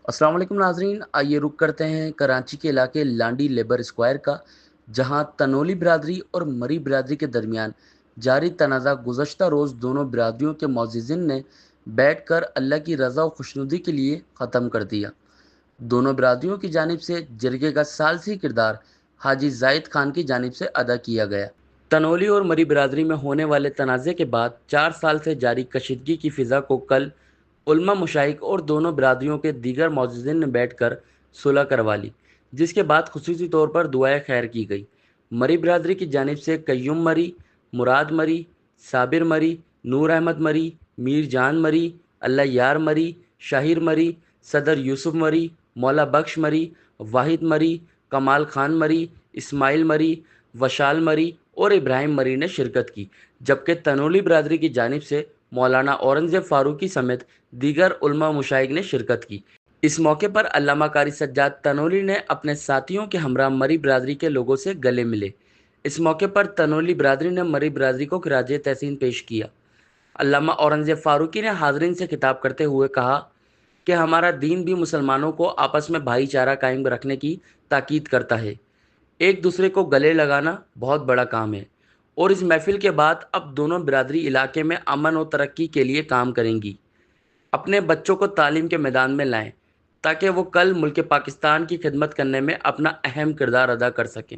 السلام علیکم ناظرین، آئیے رک کرتے ہیں کراچی کے علاقے لانڈی لیبر اسکوائر کا، جہاں تنولی برادری اور مری برادری کے درمیان جاری تنازع گزشتہ روز دونوں برادریوں کے معززین نے بیٹھ کر اللہ کی رضا و خوشنودی کے لیے ختم کر دیا۔ دونوں برادریوں کی جانب سے جرگے کا ثالثی کردار حاجی زاہد خان کی جانب سے ادا کیا گیا۔ تنولی اور مری برادری میں ہونے والے تنازع کے بعد 4 سال سے جاری کشیدگی کی فضا کو کل علماء مشائخ اور دونوں برادریوں کے دیگر معززین نے بیٹھ کر صلح کروا لی، جس کے بعد خصوصی طور پر دعائے خیر کی گئی۔ مری برادری کی جانب سے قیوم مری، مراد مری، صابر مری، نور احمد مری، میر جان مری، اللہ یار مری، شاہر مری، صدر یوسف مری، مولا بخش مری، واحد مری، کمال خان مری، اسماعیل مری، وشال مری اور ابراہیم مری نے شرکت کی، جبکہ تنولی برادری کی جانب سے مولانا اورنگزیب فاروقی سمیت دیگر علماء مشائخ نے شرکت کی۔ اس موقع پر علامہ قاری سجاد تنولی نے اپنے ساتھیوں کے ہمراہ مری برادری کے لوگوں سے گلے ملے۔ اس موقع پر تنولی برادری نے مری برادری کو خراج تحسین پیش کیا۔ علامہ اورنگزیب فاروقی نے حاضرین سے خطاب کرتے ہوئے کہا کہ ہمارا دین بھی مسلمانوں کو آپس میں بھائی چارہ قائم رکھنے کی تاکید کرتا ہے۔ ایک دوسرے کو گلے لگانا بہت بڑا کام ہے، اور اس محفل کے بعد اب دونوں برادری علاقے میں امن و ترقی کے لیے کام کریں گی۔ اپنے بچوں کو تعلیم کے میدان میں لائیں تاکہ وہ کل ملک پاکستان کی خدمت کرنے میں اپنا اہم کردار ادا کر سکیں۔